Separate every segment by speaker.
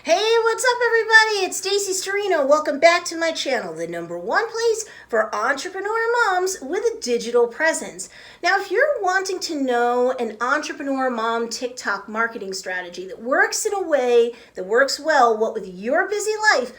Speaker 1: Hey, what's up everybody? It's Stacey Storino. Welcome back to my channel, the #1 place for entrepreneur moms with a digital presence. Now, if you're wanting to know an entrepreneur mom TikTok marketing strategy that works in a way that works well, what with your busy life,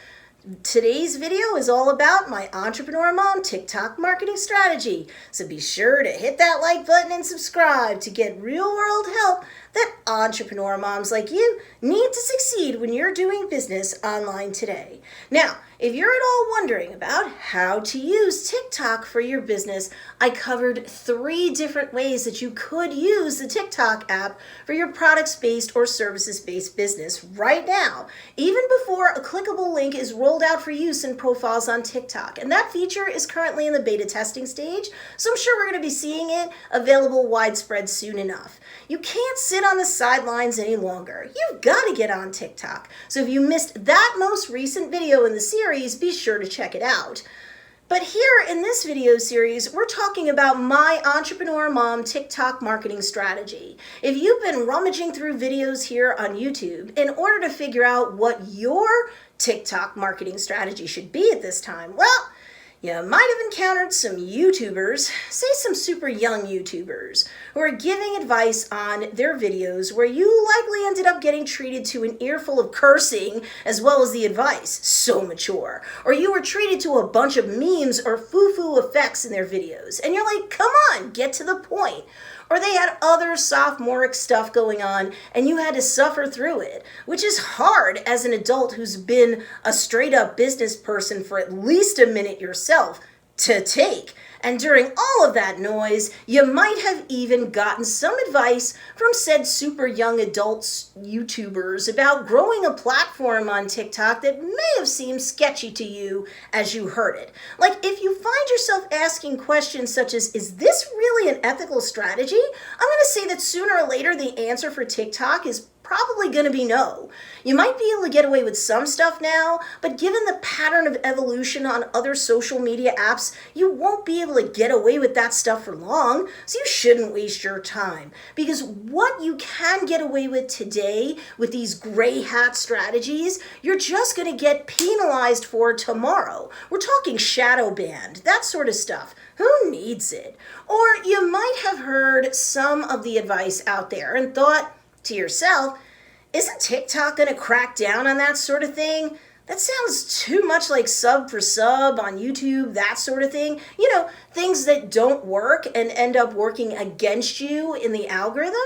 Speaker 1: today's video is all about my entrepreneur mom TikTok marketing strategy. So be sure to hit that like button and subscribe to get real world help that entrepreneur moms like you need to succeed when you're doing business online today. Now, if you're at all wondering about how to use TikTok for your business, I covered 3 different ways that you could use the TikTok app for your products-based or services-based business right now, even before a clickable link is rolled out for use in profiles on TikTok. And that feature is currently in the beta testing stage, so I'm sure we're going to be seeing it available widespread soon enough. You can't sit on the sidelines any longer. You've got to get on TikTok. So if you missed that most recent video in the series, be sure to check it out. But here in this video series, we're talking about my entrepreneur mom TikTok marketing strategy. If you've been rummaging through videos here on YouTube in order to figure out what your TikTok marketing strategy should be at this time, well, you might have encountered some YouTubers, say some super young YouTubers, who are giving advice on their videos where you likely ended up getting treated to an earful of cursing as well as the advice. So mature. Or you were treated to a bunch of memes or foo-foo effects in their videos. And you're like, come on, get to the point. Or they had other sophomoric stuff going on and you had to suffer through it, which is hard as an adult who's been a straight up business person for at least a minute yourself to take. And during all of that noise, you might have even gotten some advice from said super young adults YouTubers about growing a platform on TikTok that may have seemed sketchy to you as you heard it. Like if you find yourself asking questions such as, is this really an ethical strategy? I'm going to say that sooner or later the answer for TikTok is probably going to be no. You might be able to get away with some stuff now, but given the pattern of evolution on other social media apps, you won't be able to get away with that stuff for long, so you shouldn't waste your time. Because what you can get away with today with these gray hat strategies, you're just going to get penalized for tomorrow. We're talking shadow banned, that sort of stuff. Who needs it? Or you might have heard some of the advice out there and thought to yourself, isn't TikTok going to crack down on that sort of thing? That sounds too much like sub for sub on YouTube, that sort of thing. You know, things that don't work and end up working against you in the algorithm.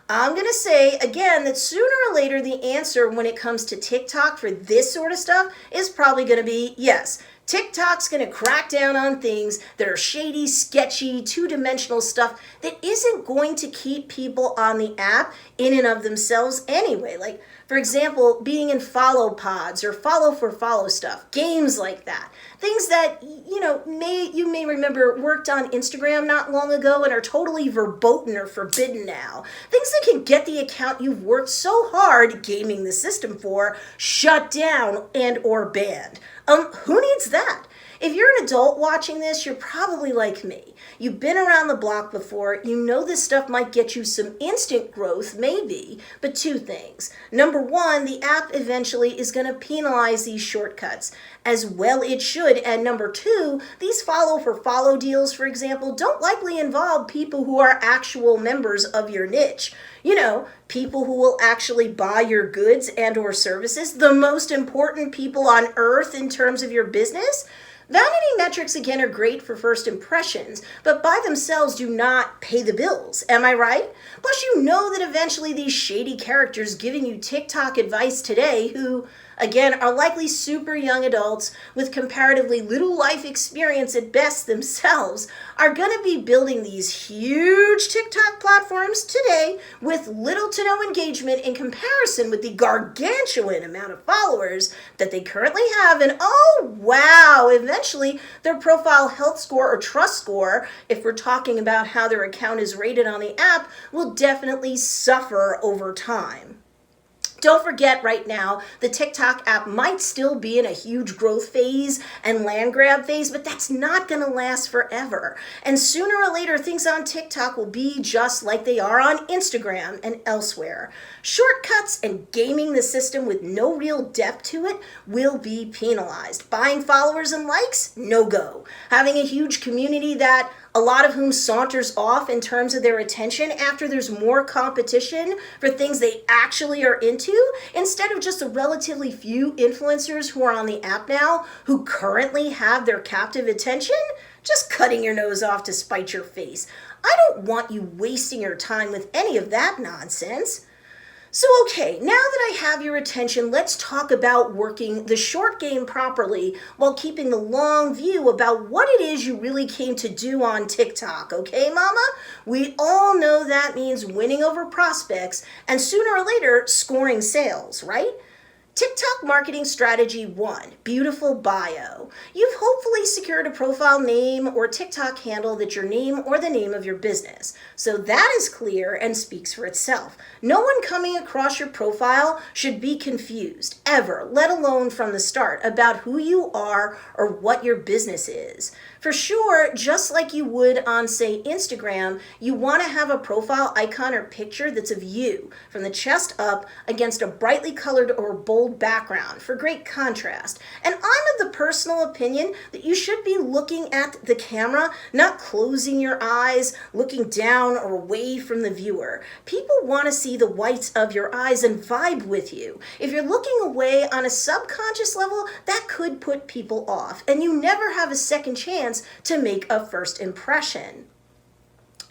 Speaker 1: I'm going to say, again, that sooner or later the answer when it comes to TikTok for this sort of stuff is probably going to be yes. TikTok's going to crack down on things that are shady, sketchy, two-dimensional stuff that isn't going to keep people on the app in and of themselves anyway. Like, for example, being in follow pods or follow for follow stuff, games like that. Things that, you may remember worked on Instagram not long ago and are totally verboten or forbidden now. Things that can get the account you've worked so hard gaming the system for shut down and or banned. Who needs that? If you're an adult watching this, you're probably like me. You've been around the block before. You know this stuff might get you some instant growth, maybe, but 2 things. Number 1, the app eventually is going to penalize these shortcuts, as well it should. And number 2, these follow for follow deals, for example, don't likely involve people who are actual members of your niche. You know, people who will actually buy your goods and or services, the most important people on earth in terms of your business. Vanity metrics, again, are great for first impressions, but by themselves do not pay the bills. Am I right? Plus, you know that eventually these shady characters giving you TikTok advice today who, again, are likely super young adults with comparatively little life experience at best themselves, are going to be building these huge TikTok platforms today with little to no engagement in comparison with the gargantuan amount of followers that they currently have. And oh, wow, eventually their profile health score or trust score, if we're talking about how their account is rated on the app, will definitely suffer over time. Don't forget right now, the TikTok app might still be in a huge growth phase and land grab phase, but that's not going to last forever. And sooner or later, things on TikTok will be just like they are on Instagram and elsewhere. Shortcuts and gaming the system with no real depth to it will be penalized. Buying followers and likes? No go. Having a huge community that a lot of whom saunters off in terms of their attention after there's more competition for things they actually are into, instead of just the relatively few influencers who are on the app now who currently have their captive attention, just cutting your nose off to spite your face. I don't want you wasting your time with any of that nonsense. So okay, now that I have your attention, let's talk about working the short game properly while keeping the long view about what it is you really came to do on TikTok, okay, mama? We all know that means winning over prospects and sooner or later scoring sales, right? TikTok marketing strategy 1, beautiful bio. You've hopefully secured a profile name or TikTok handle that's your name or the name of your business. So that is clear and speaks for itself. No one coming across your profile should be confused, ever, let alone from the start, about who you are or what your business is. For sure, just like you would on, say, Instagram, you want to have a profile icon or picture that's of you, from the chest up against a brightly colored or bold background for great contrast. And I'm of the personal opinion that you should be looking at the camera, not closing your eyes, looking down or away from the viewer. People want to see the whites of your eyes and vibe with you. If you're looking away on a subconscious level, that could put people off, and you never have a second chance to make a first impression.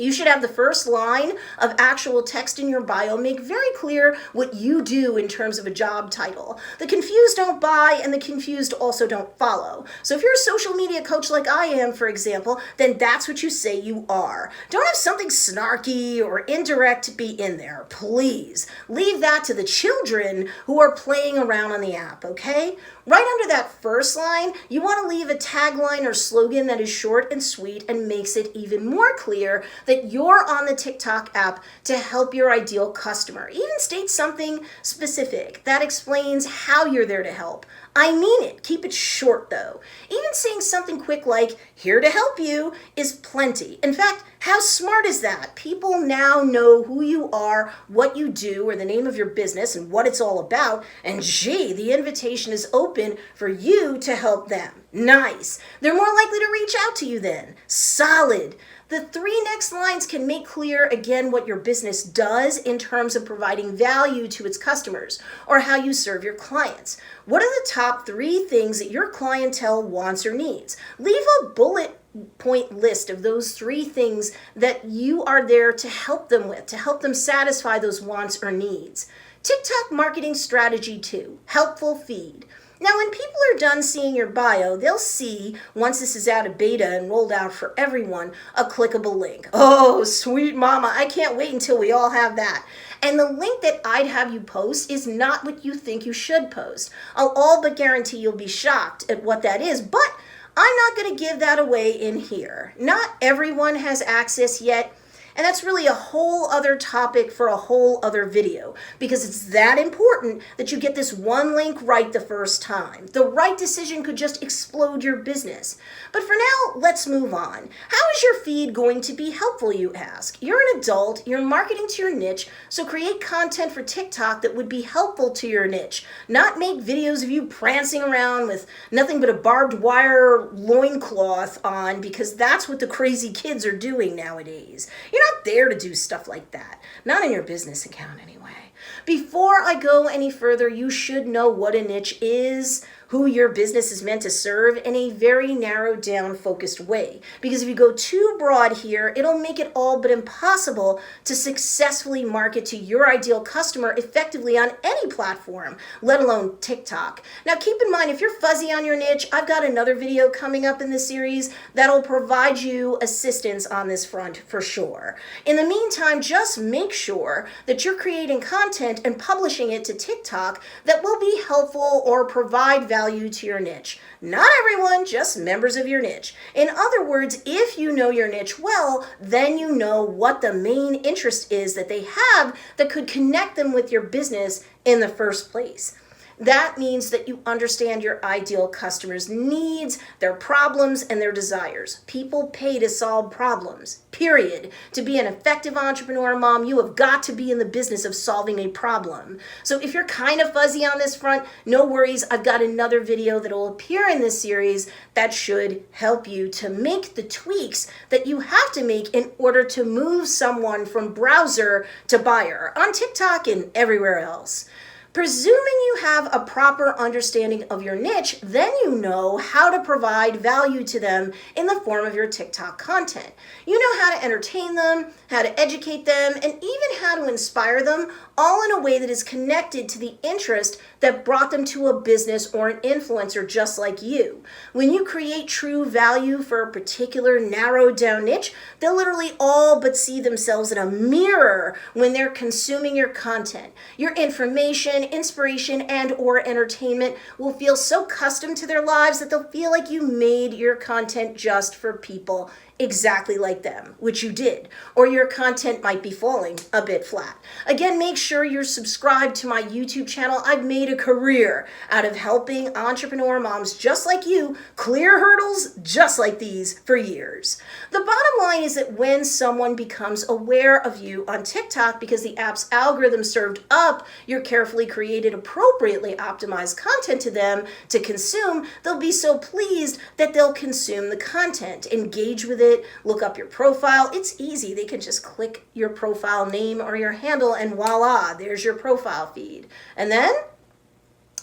Speaker 1: You should have the first line of actual text in your bio make very clear what you do in terms of a job title. The confused don't buy, and the confused also don't follow. So if you're a social media coach like I am, for example, then that's what you say you are. Don't have something snarky or indirect be in there, please. Leave that to the children who are playing around on the app, okay? Right under that first line, you want to leave a tagline or slogan that is short and sweet and makes it even more clear that you're on the TikTok app to help your ideal customer. Even state something specific that explains how you're there to help. I mean it. Keep it short, though. Even saying something quick like, here to help you, is plenty. In fact, how smart is that? People now know who you are, what you do, or the name of your business and what it's all about, and gee, the invitation is open for you to help them. Nice. They're more likely to reach out to you then. Solid. The 3 next lines can make clear again what your business does in terms of providing value to its customers or how you serve your clients. What are the top 3 things that your clientele wants or needs? Leave a bullet point list of those 3 things that you are there to help them with, to help them satisfy those wants or needs. TikTok marketing strategy 2, helpful feed. Now, when people are done seeing your bio, they'll see, once this is out of beta and rolled out for everyone, a clickable link. Oh, sweet mama, I can't wait until we all have that. And the link that I'd have you post is not what you think you should post. I'll all but guarantee you'll be shocked at what that is, but I'm not going to give that away in here. Not everyone has access yet. And that's really a whole other topic for a whole other video, because it's that important that you get this one link right the first time. The right decision could just explode your business. But for now, let's move on. How is your feed going to be helpful, you ask? You're an adult, you're marketing to your niche, so create content for TikTok that would be helpful to your niche. Not make videos of you prancing around with nothing but a barbed wire loincloth on, because that's what the crazy kids are doing nowadays. You're not there to do stuff like that. Not in your business account anyway. Before I go any further, you should know what a niche is, who your business is meant to serve in a very narrowed down, focused way. Because if you go too broad here, it'll make it all but impossible to successfully market to your ideal customer effectively on any platform, let alone TikTok. Now keep in mind, if you're fuzzy on your niche, I've got another video coming up in this series that'll provide you assistance on this front for sure. In the meantime, just make sure that you're creating content and publishing it to TikTok that will be helpful or provide value to your niche. Not everyone, just members of your niche. In other words, if you know your niche well, then you know what the main interest is that they have that could connect them with your business in the first place. That means that you understand your ideal customer's needs, their problems, and their desires. People pay to solve problems, period. To be an effective entrepreneur mom, you have got to be in the business of solving a problem. So if you're kind of fuzzy on this front, no worries. I've got another video that will appear in this series that should help you to make the tweaks that you have to make in order to move someone from browser to buyer on TikTok and everywhere else. Presuming you have a proper understanding of your niche, then you know how to provide value to them in the form of your TikTok content. You know how to entertain them, how to educate them, and even how to inspire them, all in a way that is connected to the interest that brought them to a business or an influencer just like you. When you create true value for a particular narrowed down niche, they'll literally all but see themselves in a mirror when they're consuming your content. Your information, inspiration, and or entertainment will feel so custom to their lives that they'll feel like you made your content just for people exactly like them, which you did, or your content might be falling a bit flat. Again, make sure you're subscribed to my YouTube channel. I've made a career out of helping entrepreneur moms just like you clear hurdles just like these for years. The bottom line is that when someone becomes aware of you on TikTok because the app's algorithm served up your carefully created, appropriately optimized content to them to consume, they'll be so pleased that they'll consume the content, engage with it, look up your profile. It's easy. They can just click your profile name or your handle and voila, there's your profile feed. And then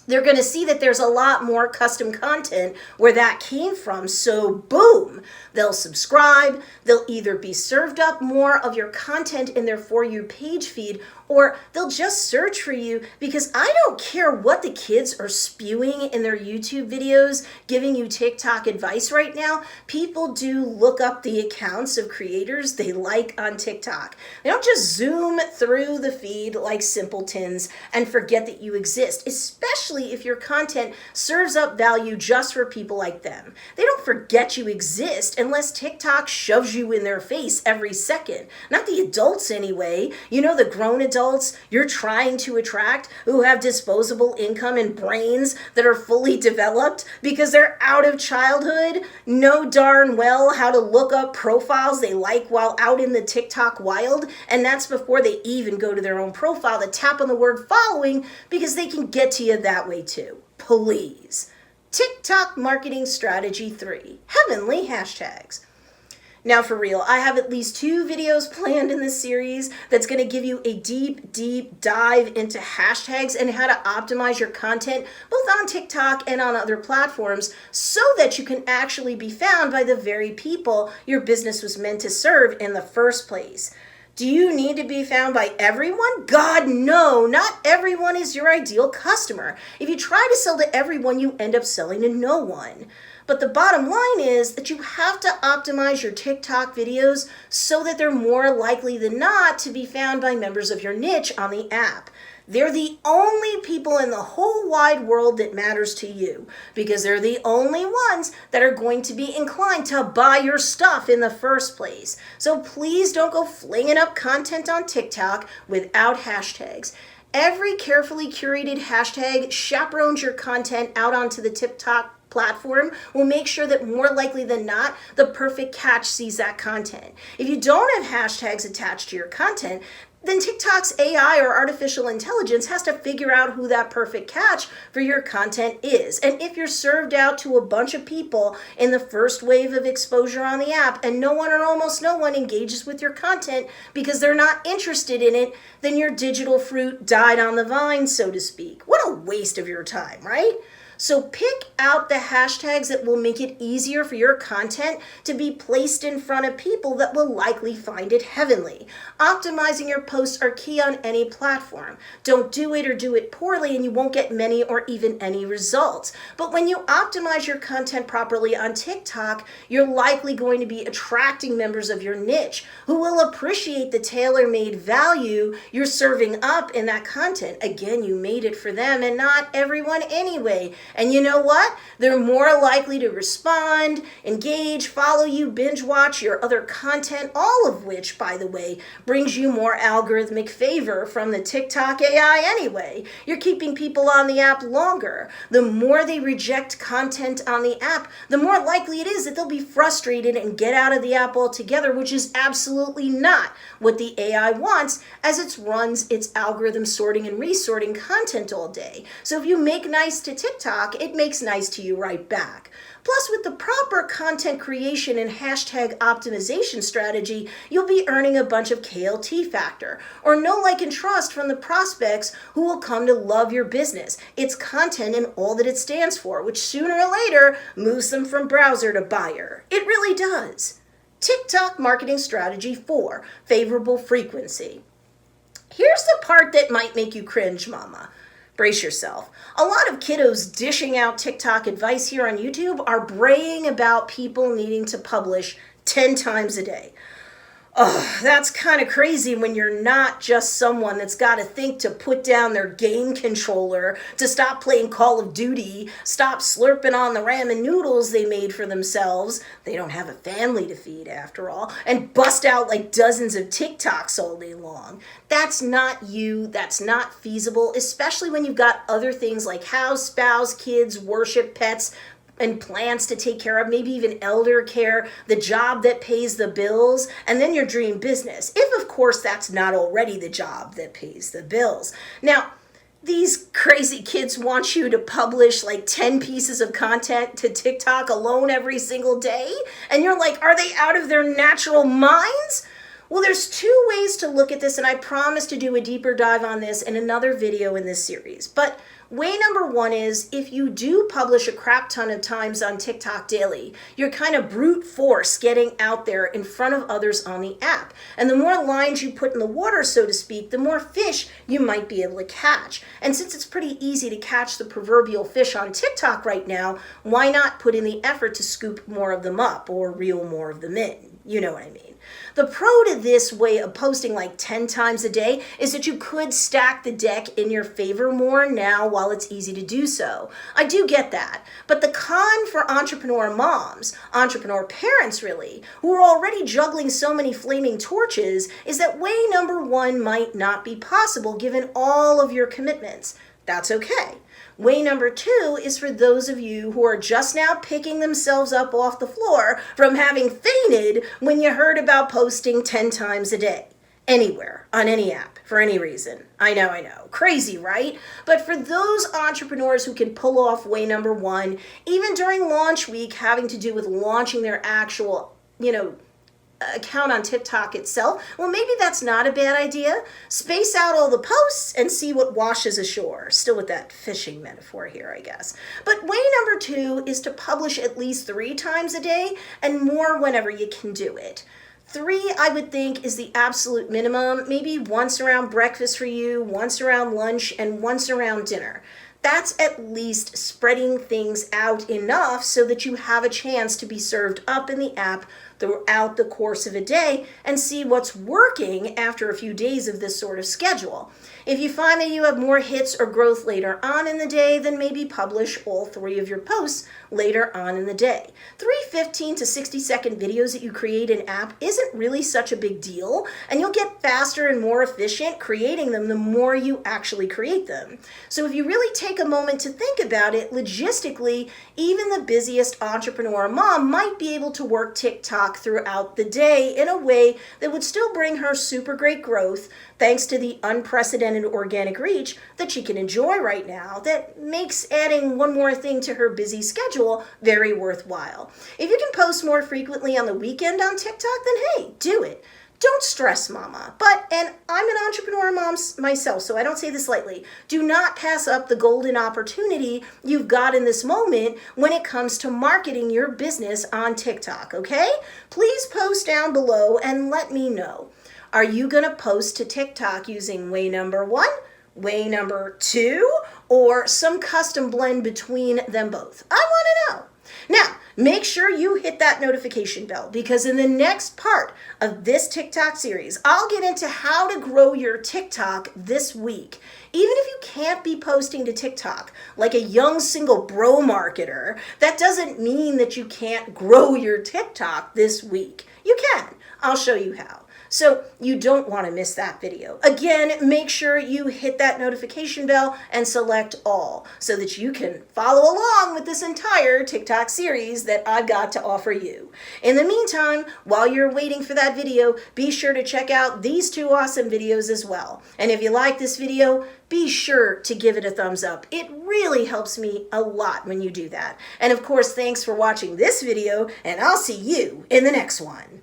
Speaker 1: they're going to see that there's a lot more custom content where that came from. So boom, they'll subscribe. They'll either be served up more of your content in their For You page feed, or they'll just search for you because I don't care what the kids are spewing in their YouTube videos, giving you TikTok advice right now. People do look up the accounts of creators they like on TikTok. They don't just zoom through the feed like simpletons and forget that you exist, especially if your content serves up value just for people like them. They don't forget you exist unless TikTok shoves you in their face every second. Not the adults anyway. You know, the grown adults you're trying to attract who have disposable income and brains that are fully developed because they're out of childhood, know darn well how to look up profiles they like while out in the TikTok wild, and that's before they even go to their own profile to tap on the word following because they can get to you that way too. Please. TikTok marketing strategy 3, heavenly hashtags. Now for real, I have at least 2 videos planned in this series that's going to give you a deep dive into hashtags and how to optimize your content both on TikTok and on other platforms so that you can actually be found by the very people your business was meant to serve in the first place. Do you need to be found by everyone? God, no. Not everyone is your ideal customer. If you try to sell to everyone, you end up selling to no one. But the bottom line is that you have to optimize your TikTok videos so that they're more likely than not to be found by members of your niche on the app. They're the only people in the whole wide world that matters to you because they're the only ones that are going to be inclined to buy your stuff in the first place. So please don't go flinging up content on TikTok without hashtags. Every carefully curated hashtag chaperones your content out onto the TikTok platform will make sure that more likely than not, the perfect catch sees that content. If you don't have hashtags attached to your content, then TikTok's AI or artificial intelligence has to figure out who that perfect catch for your content is. And if you're served out to a bunch of people in the first wave of exposure on the app and no one or almost no one engages with your content because they're not interested in it, then your digital fruit died on the vine, so to speak. What a waste of your time, right? So pick out the hashtags that will make it easier for your content to be placed in front of people that will likely find it heavenly. Optimizing your posts are key on any platform. Don't do it or do it poorly and you won't get many or even any results. But when you optimize your content properly on TikTok, you're likely going to be attracting members of your niche who will appreciate the tailor-made value you're serving up in that content. Again, you made it for them and not everyone anyway. And you know what? They're more likely to respond, engage, follow you, binge watch your other content, all of which, by the way, brings you more algorithmic favor from the TikTok AI anyway. You're keeping people on the app longer. The more they reject content on the app, the more likely it is that they'll be frustrated and get out of the app altogether, which is absolutely not what the AI wants, as it runs its algorithm sorting and resorting content all day. So if you make nice to TikTok, it makes nice to you right back. Plus, with the proper content creation and hashtag optimization strategy, you'll be earning a bunch of KLT factor, or know, like, and trust from the prospects who will come to love your business, its content, and all that it stands for, which sooner or later moves them from browser to buyer. It really does. TikTok marketing strategy 4, favorable frequency. Here's the part that might make you cringe, mama. Brace yourself. A lot of kiddos dishing out TikTok advice here on YouTube are braying about people needing to publish 10 times a day. Oh, that's kind of crazy when you're not just someone that's got to think to put down their game controller, to stop playing Call of Duty, stop slurping on the ramen noodles they made for themselves. They don't have a family to feed after all, and bust out like dozens of TikToks all day long. That's not you. That's not feasible, especially when you've got other things like house, spouse, kids, worship, pets, and plans to take care of, maybe even elder care, the job that pays the bills, and then your dream business. If, of course, that's not already the job that pays the bills. Now, these crazy kids want you to publish like 10 pieces of content to TikTok alone every single day, and you're like, are they out of their natural minds? Well, there's two ways to look at this, and I promise to do a deeper dive on this in another video in this series. But way number one is, if you do publish a crap ton of times on TikTok daily, you're kind of brute force getting out there in front of others on the app. And the more lines you put in the water, so to speak, the more fish you might be able to catch. And since it's pretty easy to catch the proverbial fish on TikTok right now, why not put in the effort to scoop more of them up or reel more of them in? You know what I mean. The pro to this way of posting like 10 times a day is that you could stack the deck in your favor more now while it's easy to do so. I do get that. But the con for entrepreneur moms, entrepreneur parents really, who are already juggling so many flaming torches, is that way number one might not be possible given all of your commitments. That's okay. Way number two is for those of you who are just now picking themselves up off the floor from having fainted when you heard about posting 10 times a day. Anywhere, on any app, for any reason. I know. Crazy, right? But for those entrepreneurs who can pull off way number one, even during launch week having to do with launching their actual, account on TikTok itself, well, maybe that's not a bad idea. Space out all the posts and see what washes ashore. Still with that fishing metaphor here, I guess. But way number two is to publish at least 3 times a day and more whenever you can do it. 3, I would think, is the absolute minimum. Maybe once around breakfast for you, once around lunch, and once around dinner. That's at least spreading things out enough so that you have a chance to be served up in the app throughout the course of a day and see what's working after a few days of this sort of schedule. If you find that you have more hits or growth later on in the day, then maybe publish all 3 of your posts later on in the day. 3 15 to 60-second videos that you create in app isn't really such a big deal, and you'll get faster and more efficient creating them the more you actually create them. So if you really take a moment to think about it, logistically, even the busiest entrepreneur mom might be able to work TikTok throughout the day in a way that would still bring her super great growth, thanks to the unprecedented organic reach that she can enjoy right now, that makes adding one more thing to her busy schedule very worthwhile. If you can post more frequently on the weekend on TikTok, then hey, do it. Don't stress, mama. But, and I'm an entrepreneur mom myself, so I don't say this lightly, do not pass up the golden opportunity you've got in this moment when it comes to marketing your business on TikTok, okay? Please post down below and let me know. Are you going to post to TikTok using way number 1, way number 2, or some custom blend between them both? I want to know. Now, make sure you hit that notification bell because in the next part of this TikTok series, I'll get into how to grow your TikTok this week. Even if you can't be posting to TikTok like a young single bro marketer, that doesn't mean that you can't grow your TikTok this week. You can. I'll show you how. So you don't want to miss that video. Again, make sure you hit that notification bell and select all so that you can follow along with this entire TikTok series that I've got to offer you. In the meantime, while you're waiting for that video, be sure to check out these two awesome videos as well. And if you like this video, be sure to give it a thumbs up. It really helps me a lot when you do that. And of course, thanks for watching this video, and I'll see you in the next one.